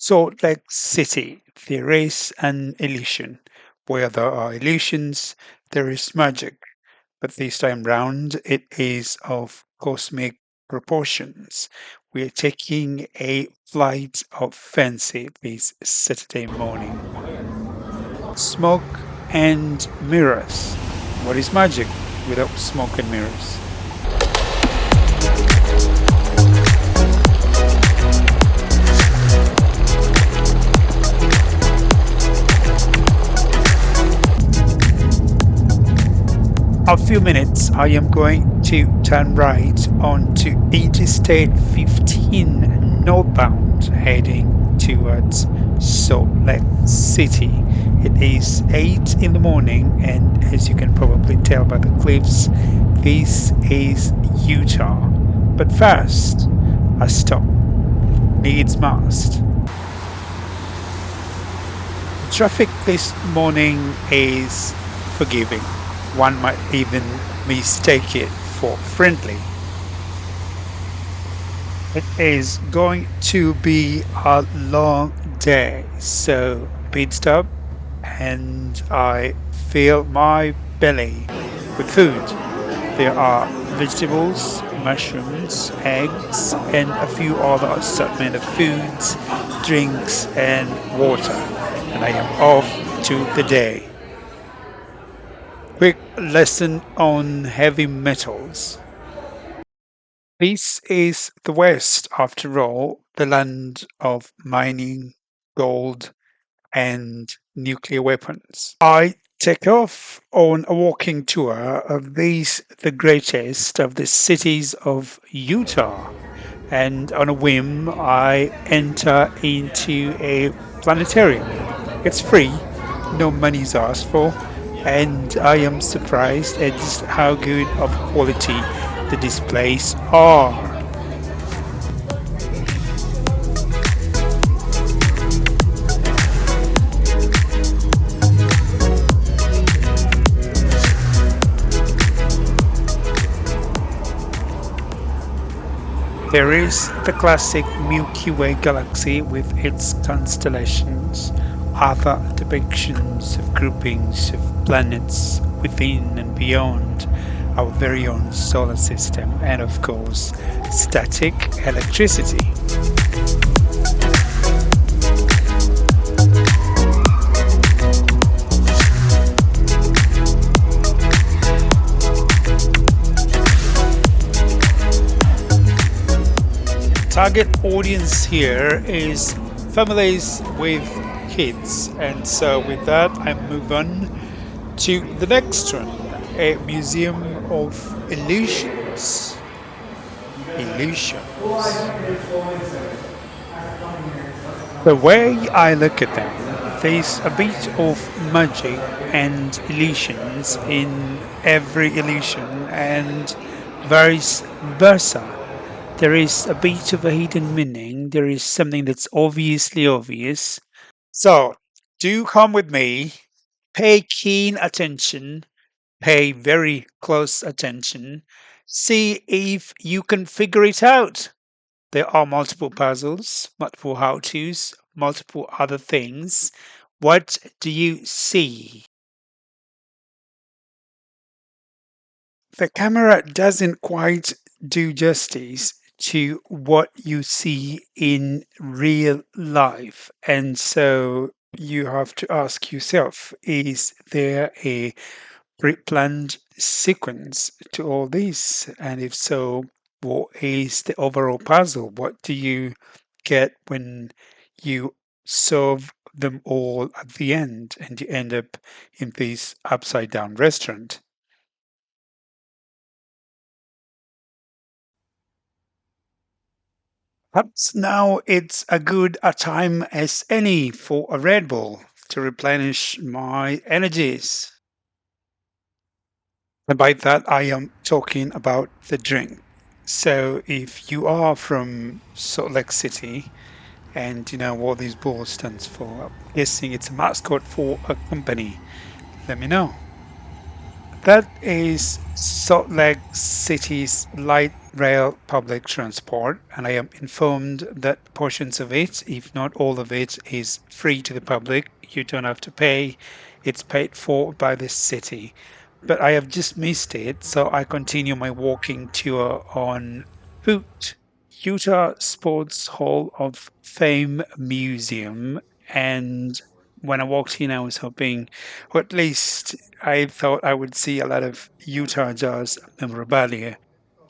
Salt Lake City, there is an illusion. Where there are illusions, there is magic. But this time round, it is of cosmic proportions. We are taking a flight of fancy this Saturday morning. Smoke and mirrors. What is magic without smoke and mirrors? A few minutes, I am going to turn right onto Interstate 15 northbound, heading towards Salt Lake City. It is 8 in the morning, and as you can probably tell by the cliffs, this is Utah. But first, a stop needs must. Traffic this morning is forgiving. One might even mistake it for friendly. It is going to be a long day, so pit stop and I fill my belly with food. There are vegetables, mushrooms, eggs, and a few other assortment of foods, drinks, and water. And I am off to the day. Quick lesson on heavy metals. This is the West, after all, the land of mining, gold, and nuclear weapons. I take off on a walking tour of these, the greatest of the cities of Utah, and on a whim, I enter into a planetarium. It's free, no money's asked for, and I am surprised at just how good of quality the displays are. There is the classic Milky Way galaxy with its constellations, other depictions of groupings of planets within and beyond our very own solar system, and of course, static electricity. Target audience here is families with kids, and so with that, I move on to the next one, a museum of illusions. Illusions. The way I look at them, there's a bit of magic and illusions in every illusion, and vice versa. There is a bit of a hidden meaning. There is something that's obviously obvious. So, do come with me. Pay keen attention. Pay very close attention. See if you can figure it out. There are multiple puzzles, multiple how to's, multiple other things. What do you see? The camera doesn't quite do justice to what you see in real life. And so you have to ask yourself, is there a pre-planned sequence to all this? And if so, what is the overall puzzle? What do you get when you solve them all at the end and you end up in this upside down restaurant? Perhaps now it's a good a time as any for a Red Bull to replenish my energies. And by that, I am talking about the drink. So if you are from Salt Lake City and you know what this bull stands for, I'm guessing it's a mascot for a company. Let me know. That is Salt Lake City's light rail public transport, and I am informed that portions of it, if not all of it, is free to the public. You don't have to pay, it's paid for by the city. But I have just missed it, so I continue my walking tour on foot. Utah Sports Hall of Fame Museum. And when I walked in, I was hoping, or at least I thought I would see a lot of Utah Jazz memorabilia.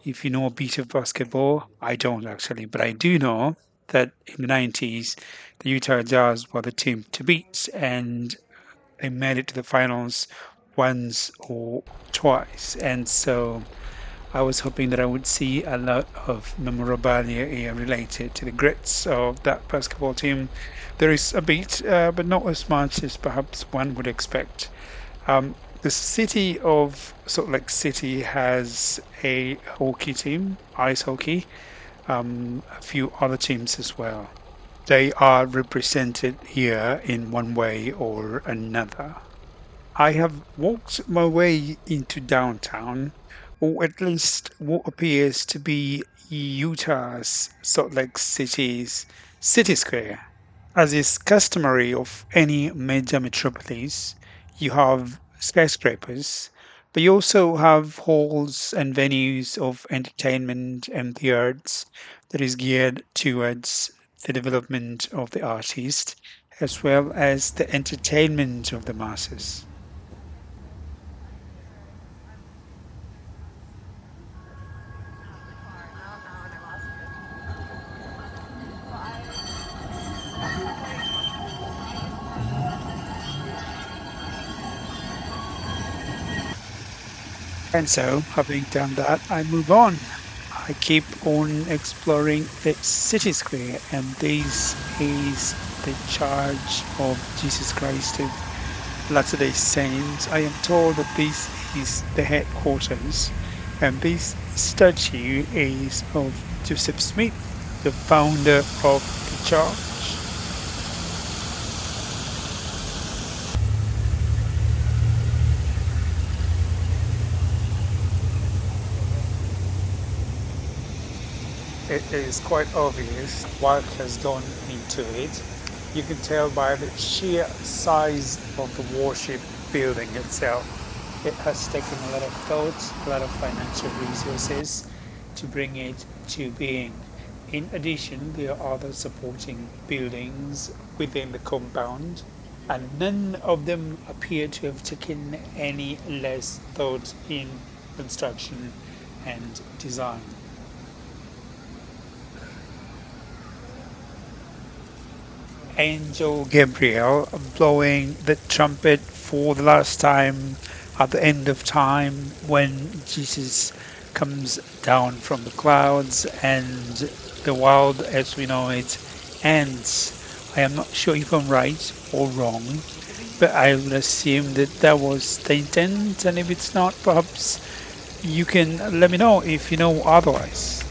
If you know a bit of basketball, I don't actually, but I do know that in the 90s, the Utah Jazz were the team to beat, and they made it to the finals once or twice. And so I was hoping that I would see a lot of memorabilia here related to the grits of that basketball team. There is a bit, but not as much as perhaps one would expect. The city of Salt Lake City has a hockey team, ice hockey, a few other teams as well. They are represented here in one way or another. I have walked my way into downtown, or at least what appears to be Utah's Salt Lake City's city square. As is customary of any major metropolis, you have skyscrapers, but you also have halls and venues of entertainment and the arts that is geared towards the development of the artist as well as the entertainment of the masses. And so, having done that, I move on. I keep on exploring the city square, and this is the Church of Jesus Christ of Latter-day Saints. I am told that this is the headquarters, and this statue is of Joseph Smith, the founder of the church. It is quite obvious what has gone into it. You can tell by the sheer size of the worship building itself. It has taken a lot of thought, a lot of financial resources to bring it to being. In addition, there are other supporting buildings within the compound, and none of them appear to have taken any less thought in construction and design. Angel Gabriel blowing the trumpet for the last time at the end of time when Jesus comes down from the clouds and the world as we know it ends. I am not sure if I'm right or wrong, but I would assume that that was the intent, and if it's not, perhaps you can let me know if you know otherwise.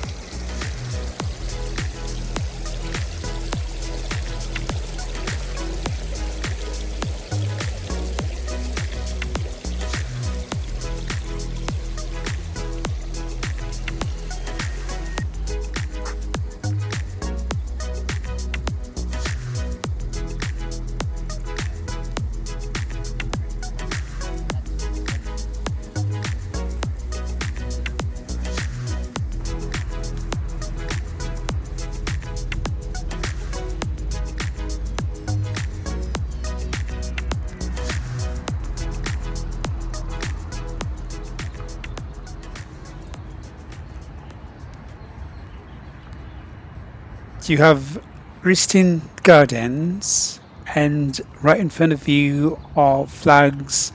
You have pristine gardens, and right in front of you are flags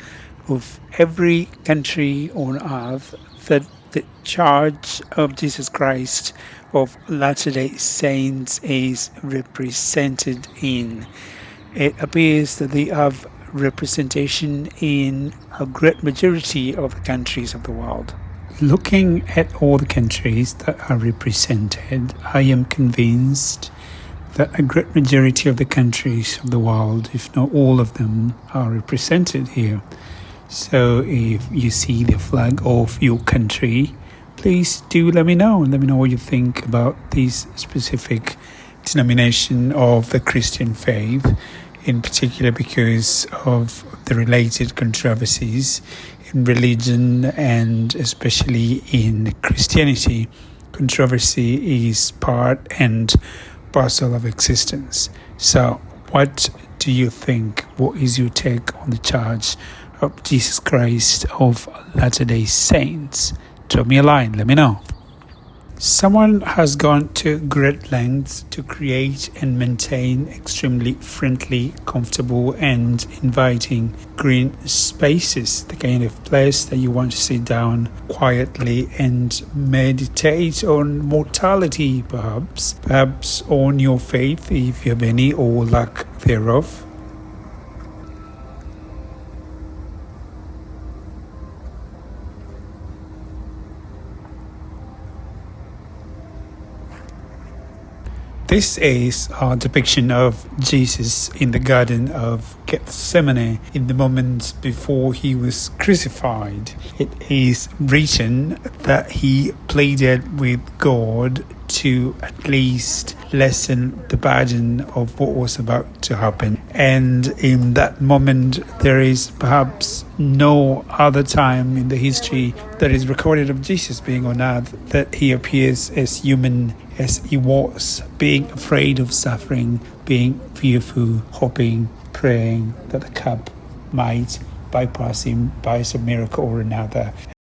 of every country on earth that the Church of Jesus Christ of Latter-day Saints is represented in. It appears that they have representation in a great majority of the countries of the world. Looking at all the countries that are represented, I am convinced that a great majority of the countries of the world, if not all of them, are represented here. So if you see the flag of your country, please do let me know. Let me know what you think about this specific denomination of the Christian faith, in particular because of the related controversies in religion and especially in Christianity. Controversy is part and parcel of existence. So, what do you think? What is your take on the Church of Jesus Christ of Latter-day Saints? Drop me a line, let me know. Someone has gone to great lengths to create and maintain extremely friendly, comfortable, and inviting green spaces, the kind of place that you want to sit down quietly and meditate on mortality, perhaps on your faith, if you have any, or lack thereof. This is a depiction of Jesus in the Garden of Gethsemane in the moments before he was crucified. It is written that he pleaded with God to at least lessen the burden of what was about to happen. And in that moment, there is perhaps no other time in the history that is recorded of Jesus being on earth that he appears as human as he was, being afraid of suffering, being fearful, hoping, praying that the cup might bypass him by some miracle or another.